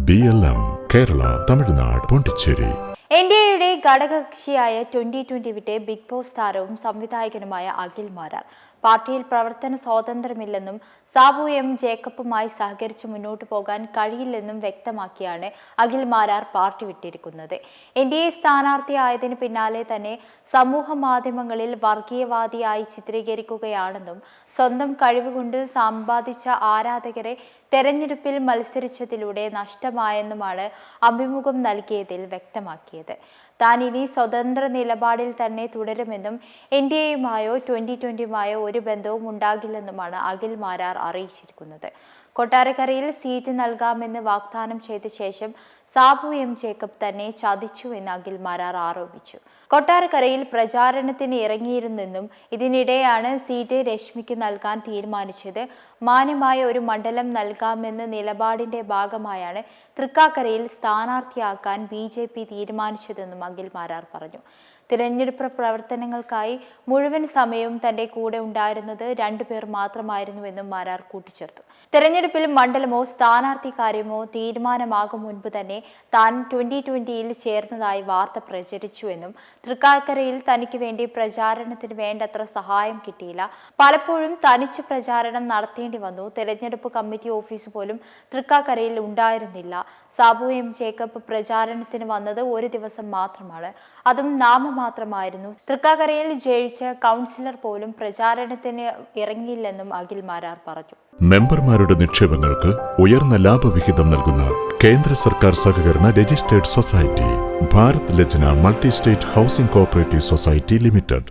BLM Kerala, Tamil Nadu, Pondicherry. എൻഡിഎയുടെ ഘടകകക്ഷിയായ 2020 വിട്ടെ ബിഗ് ബോസ് താരവും സംവിധായകനുമായ അഖിൽ മാരാർ പാർട്ടിയിൽ പ്രവർത്തന സ്വാതന്ത്ര്യമില്ലെന്നും സാബു എം ജേക്കബുമായി സഹകരിച്ച് മുന്നോട്ടു പോകാൻ കഴിയില്ലെന്നും വ്യക്തമാക്കിയാണ് അഖിൽ മാരാർ പാർട്ടി വിട്ടിരിക്കുന്നത്. എൻഡിഎ സ്ഥാനാർത്ഥിയായതിനു പിന്നാലെ തന്നെ സമൂഹ മാധ്യമങ്ങളിൽ വർഗീയവാദിയായി ചിത്രീകരിക്കുകയാണെന്നും സ്വന്തം കഴിവുകൊണ്ട് സമ്പാദിച്ച ആരാധകരെ തെരഞ്ഞെടുപ്പിൽ മത്സരിച്ചതിലൂടെ നഷ്ടമായെന്നുമാണ് അഭിമുഖം നൽകിയതിൽ വ്യക്തമാക്കിയത്. താൻ ഇനി സ്വതന്ത്ര നിലപാടിൽ തന്നെ തുടരുമെന്നും എൻഡിഎയുമായോ 2020മായോ ഒരു ബന്ധവും ഉണ്ടാകില്ലെന്നുമാണ് അഖിൽ മാരാർ അറിയിച്ചിരിക്കുന്നത്. കൊട്ടാരക്കരയിൽ സീറ്റ് നൽകാമെന്ന് വാഗ്ദാനം ചെയ്ത ശേഷം സാബു എം ജേക്കബ് തന്നെ ചതിച്ചുവെന്ന് അഖിൽ മാരാർ ആരോപിച്ചു. കൊട്ടാരക്കരയിൽ പ്രചാരണത്തിന് ഇറങ്ങിയിരുന്നെന്നും ഇതിനിടെയാണ് സീറ്റ് രശ്മിക്ക് നൽകാൻ തീരുമാനിച്ചത്. മാന്യമായ ഒരു മണ്ഡലം നൽകാമെന്ന നിലപാടിന്റെ ഭാഗമായാണ് തൃക്കാക്കരയിൽ സ്ഥാനാർത്ഥിയാക്കാൻ BJP തീരുമാനിച്ചതെന്നും അഖിൽ മാരാർ പറഞ്ഞു. തിരഞ്ഞെടുപ്പ് പ്രവർത്തനങ്ങൾക്കായി മുഴുവൻ സമയവും തന്റെ കൂടെ ഉണ്ടായിരുന്നത് 2 പേർ മാത്രമായിരുന്നുവെന്നും മാരാർ കൂട്ടിച്ചേർത്തു. തെരഞ്ഞെടുപ്പിൽ മണ്ഡലമോ സ്ഥാനാർത്ഥി കാര്യമോ തീരുമാനമാകും മുൻപ് തന്നെ താൻ 2020യിൽ ചേർന്നതായി വാർത്ത പ്രചരിച്ചുവെന്നും തൃക്കാക്കരയിൽ തനിക്ക് വേണ്ടി പ്രചാരണത്തിന് വേണ്ടത്ര സഹായം കിട്ടിയില്ല, പലപ്പോഴും തനിച്ച് പ്രചാരണം നടത്തേണ്ടി വന്നു, തെരഞ്ഞെടുപ്പ് കമ്മിറ്റി ഓഫീസ് പോലും തൃക്കാക്കരയിൽ ഉണ്ടായിരുന്നില്ല, സാബു എം ജേക്കബ് പ്രചാരണത്തിന് വന്നത് ഒരു ദിവസം മാത്രമാണ്, അതും നാമമാത്രമായിരുന്നു, തൃക്കാക്കരയിൽ ജയിച്ച കൗൺസിലർ പോലും പ്രചാരണത്തിന് ഇറങ്ങിയില്ലെന്നും അഖിൽ മാരാർ പറഞ്ഞു. മെമ്പർമാരുടെ നിക്ഷേപങ്ങൾക്ക് ഉയർന്ന ലാഭവിഹിതം നൽകുന്ന കേന്ദ്ര സർക്കാർ സഹകരണ registered society Bharat Lajna multi state housing cooperative society limited.